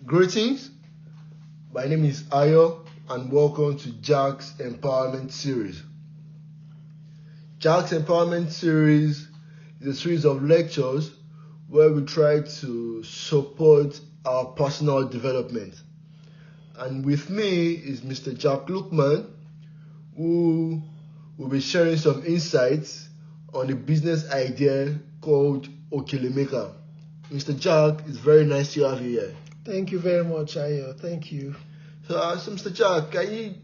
Greetings, my name is Ayo and welcome to Jack's Empowerment Series. Jack's Empowerment Series is a series of lectures where we try to support our personal development. And with me is Mr. Jack Lookman, who will be sharing some insights on a business idea called Okele. Mr. Jack, it's very nice to have you here. Thank you very much, Ayo. Thank you. So, Mr. Jack, can you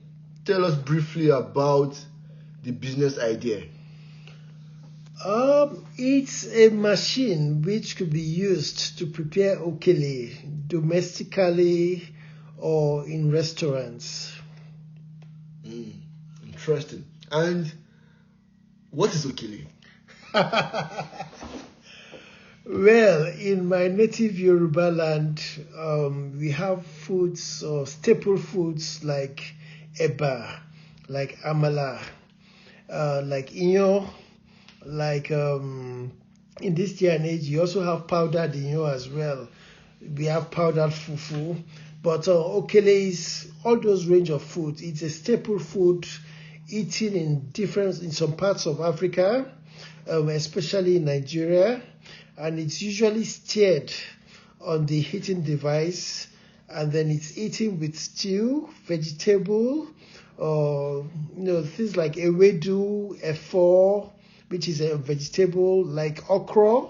tell us briefly about the business idea? It's a machine which could be used to prepare okele domestically or in restaurants. Interesting. And what is okele? Well, in my native Yoruba land, we have foods or staple foods like eba, like amala, like inyo, like in this day and age, you also have powdered inyo as well. We have powdered fufu, but okele is all those range of food. It's a staple food eaten in some parts of Africa, especially in Nigeria. And it's usually stirred on the heating device, and then it's eaten with stew, vegetable, or things like ewedu, efo, which is a vegetable like okra,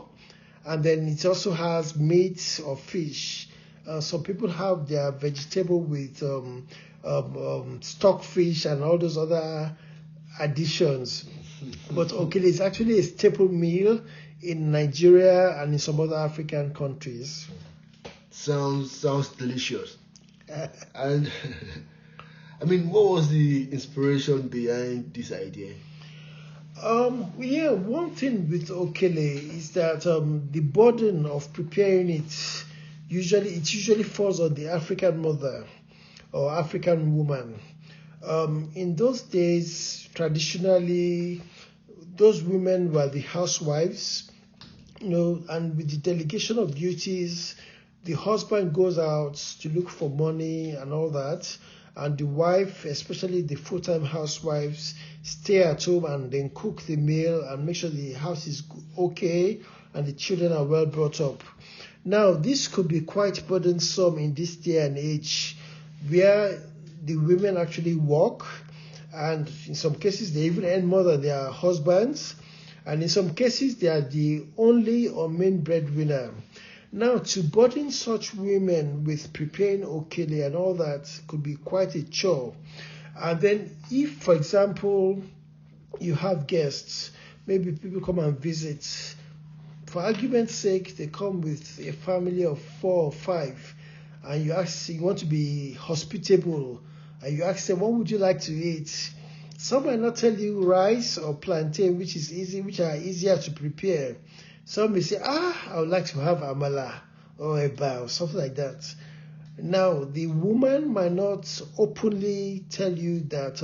and then it also has meat or fish. Some people have their vegetable with stockfish and all those other additions. But okele is actually a staple meal in Nigeria and in some other African countries. Sounds delicious. And I mean, what was the inspiration behind this idea? One thing with okele is that the burden of preparing it usually falls on the African mother or African woman. In those days, traditionally, those women were the housewives, and with the delegation of duties, the husband goes out to look for money and all that, and the wife, especially the full-time housewives, stay at home and then cook the meal and make sure the house is okay and the children are well brought up. Now, this could be quite burdensome in this day and age where the women actually work, and in some cases they even earn more than their husbands, and in some cases they are the only or main breadwinner. Now, to burden such women with preparing okele and all that could be quite a chore. And then if, for example, you have guests, maybe people come and visit, for argument's sake, they come with a family of 4 or 5, and you want to be hospitable, and you ask them, what would you like to eat? Some might not tell you rice or plantain, which are easier to prepare. Some may say, I would like to have amala or eba or something like that. Now, the woman might not openly tell you that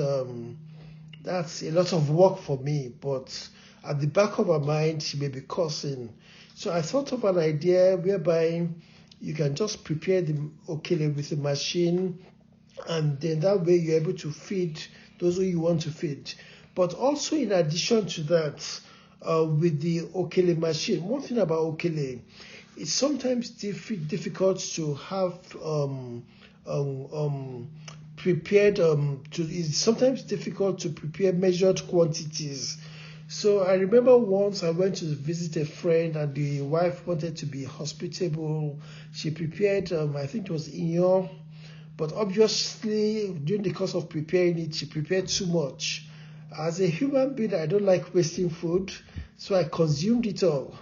that's a lot of work for me, but at the back of her mind, she may be cursing. So I thought of an idea whereby you can just prepare the okele with a machine, and then that way you're able to feed those who you want to feed. But also, in addition to that, with the okele machine, one thing about okele, it's sometimes difficult to have prepared. It's sometimes difficult to prepare measured quantities. So I remember once I went to visit a friend, and the wife wanted to be hospitable. She prepared, I think it was inyo, but obviously during the course of preparing it, she prepared too much. As a human being, I don't like wasting food, so I consumed it all.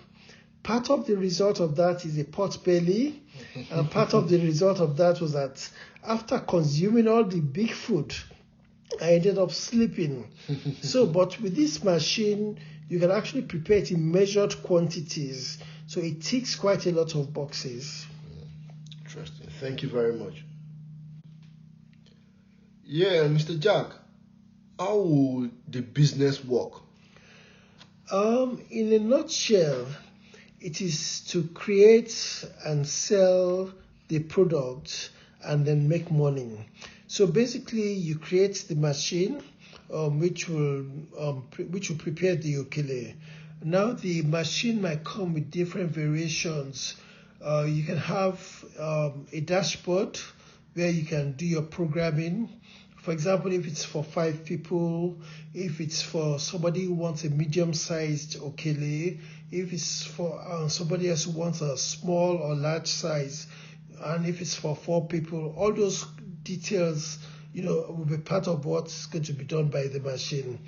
Part of the result of that is a pot belly, and part of the result of that was that after consuming all the big food, I ended up sleeping. But with this machine, you can actually prepare it in measured quantities, so it ticks quite a lot of boxes. Interesting. Thank you very much. Yeah, Mr. Jack, how will the business work? In a nutshell, it is to create and sell the product and then make money. So basically, you create the machine which will prepare the okele. Now the machine might come with different variations. You can have a dashboard where you can do your programming. For example, if it's for 5 people, if it's for somebody who wants a medium-sized okele, if it's for somebody else who wants a small or large size, and if it's for 4 people, all those details, will be part of what's going to be done by the machine.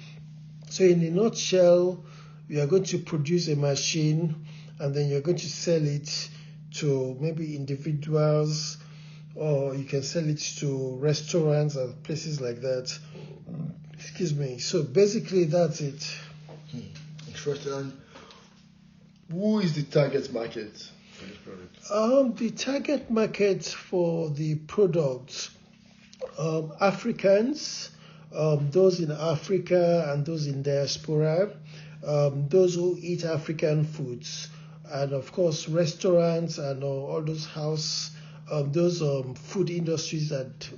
So in a nutshell, you are going to produce a machine and then you're going to sell it to maybe individuals, or you can sell it to restaurants and places like that. Excuse me. So basically, that's it. Interesting. And who is the target market for this product? The target market for the product, Africans, those in Africa and those in diaspora, those who eat African foods, and of course restaurants and all those those food industries that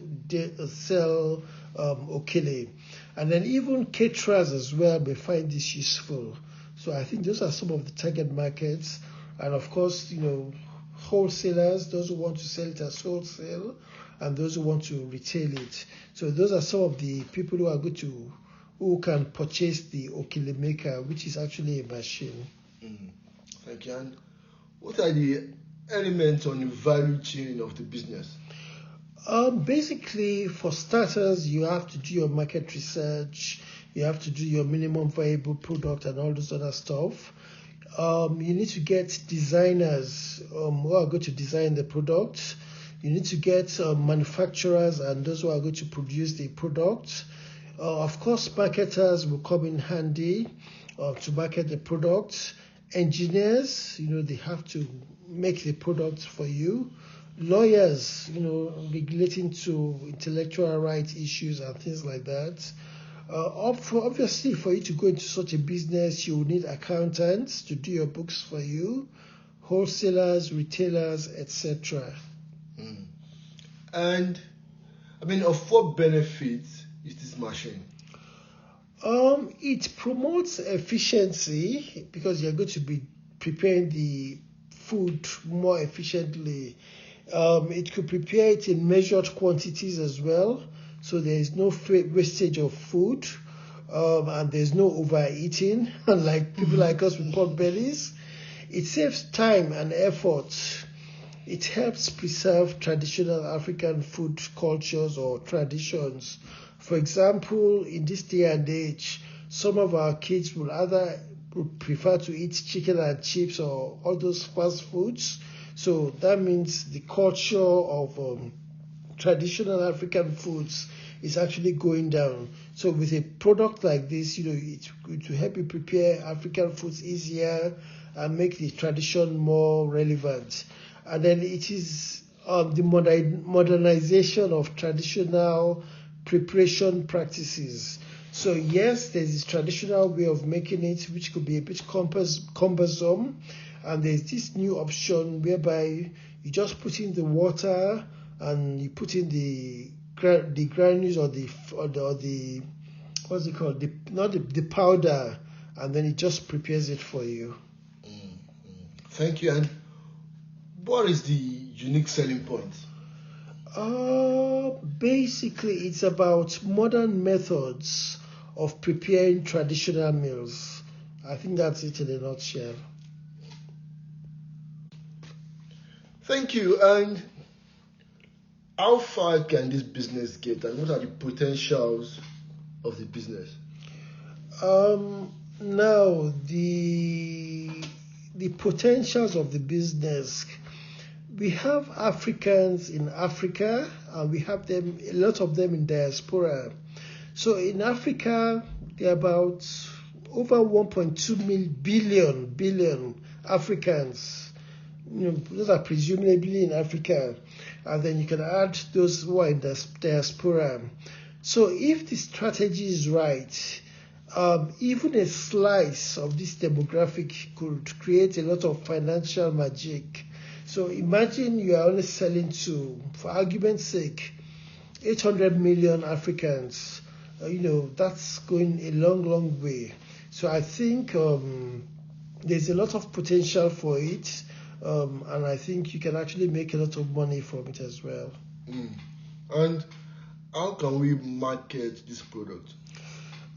sell okele, and then even caterers as well may find this useful. So I think those are some of the target markets, and of course wholesalers, those who want to sell it as wholesale, and those who want to retail it. So those are some of the people who can purchase the okele maker, which is actually a machine. Thank you. And what are the elements on the value chain of the business? Basically, for starters, you have to do your market research, you have to do your minimum viable product and all this other stuff. You need to get designers who are going to design the product. You need to get manufacturers and those who are going to produce the product. Of course, marketers will come in handy to market the product. Engineers, they have to make the product for you. Lawyers, relating to intellectual rights issues and things like that. Obviously, for you to go into such a business, you will need accountants to do your books for you, wholesalers, retailers, etc. And of what benefit is this machine? It promotes efficiency because you're going to be preparing the food more efficiently. It could prepare it in measured quantities as well, so there is no wastage of food, and there's no overeating, unlike people like us with pot bellies. It saves time and effort. It helps preserve traditional African food cultures or traditions. For example, in this day and age, some of our kids will prefer to eat chicken and chips or all those fast foods. So that means the culture of traditional African foods is actually going down. So with a product like this, it will help you prepare African foods easier and make the tradition more relevant. And then it is the modernization of traditional preparation practices. So yes, there's this traditional way of making it, which could be a bit cumbersome, and there's this new option whereby you just put in the water and you put in the granules or the what's it called, the powder, and then it just prepares it for you. Thank you. And what is the unique selling point? Basically, it's about modern methods of preparing traditional meals. I think that's it in a nutshell. Thank you. And how far can this business get, and what are the potentials of the business? Now, the potentials of the business. We have Africans in Africa, and we have a lot of them in diaspora. So in Africa, there are about over 1.2 billion Africans. Those are presumably in Africa, and then you can add those who are in the diaspora. So if the strategy is right, even a slice of this demographic could create a lot of financial magic. So imagine you are only selling to, for argument's sake, 800 million Africans. That's going a long, long way. So I think there's a lot of potential for it, and I think you can actually make a lot of money from it as well. And how can we market this product?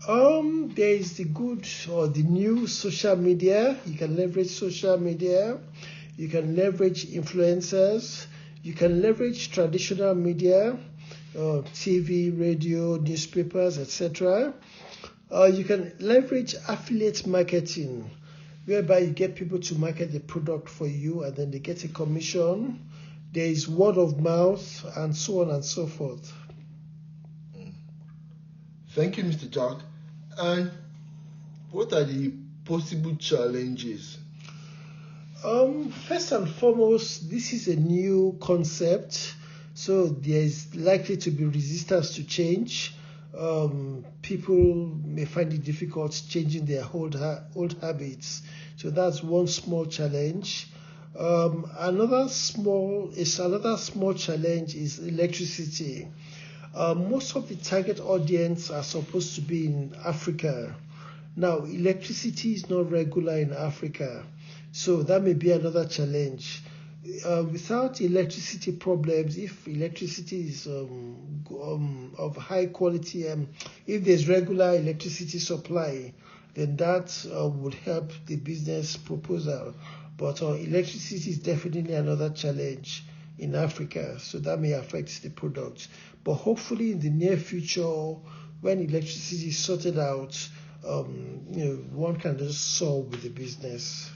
There is the good or the new social media. You can leverage social media. You can leverage influencers. You can leverage traditional media, TV, radio, newspapers, etc. You can leverage affiliate marketing, whereby you get people to market the product for you and then they get a commission. There is word of mouth and so on and so forth. Thank you, Mr. Jack. And what are the possible challenges? First and foremost, this is a new concept, so there's likely to be resistance to change. People may find it difficult changing their old habits, so that's one small challenge. Another small challenge is electricity. Most of the target audience are supposed to be in Africa. Now, electricity is not regular in Africa, so that may be another challenge. Without electricity problems, if electricity is of high quality, if there's regular electricity supply, then that would help the business proposal. But electricity is definitely another challenge in Africa, so that may affect the product. But hopefully in the near future, when electricity is sorted out, one can just solve with the business.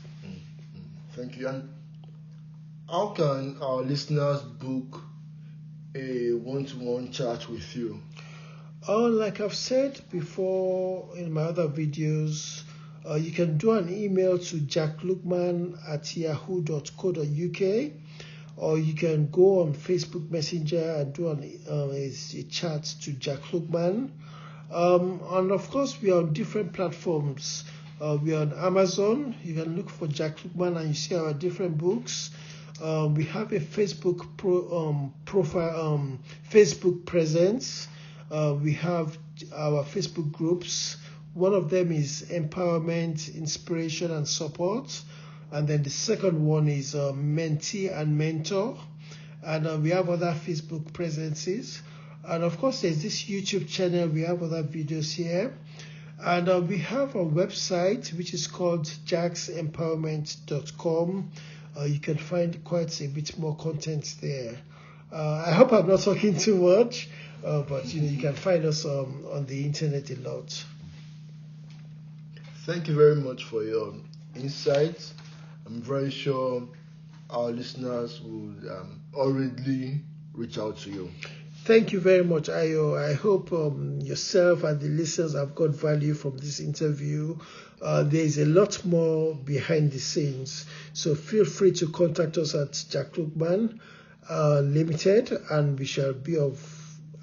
Thank you. And how can our listeners book a one-to-one chat with you? Like I've said before in my other videos, you can do an email to jacklookman@yahoo.co.uk, or you can go on Facebook Messenger and do a chat to Jack Lookman. And of course, we are on different platforms. We are on Amazon. You can look for Jack Lookman and you see our different books. We have a Facebook profile, Facebook presence. We have our Facebook groups. One of them is empowerment, inspiration, and support. And then the second one is mentee and mentor. And we have other Facebook presences. And of course, there's this YouTube channel. We have other videos here. And we have a website which is called jacksempowerment.com. You can find quite a bit more content there. I hope I'm not talking too much, but you can find us on the internet a lot. Thank you very much for your insights. I'm very sure our listeners will already reach out to you. Thank you very much, Ayo. I hope yourself and the listeners have got value from this interview. There is a lot more behind the scenes, so feel free to contact us at Jack Lookman Limited, and we shall be of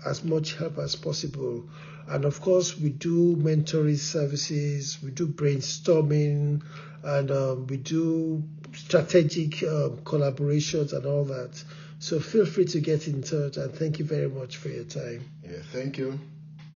as much help as possible. And of course, we do mentoring services, we do brainstorming, and we do strategic collaborations and all that. So feel free to get in touch, and thank you very much for your time. Yeah, thank you.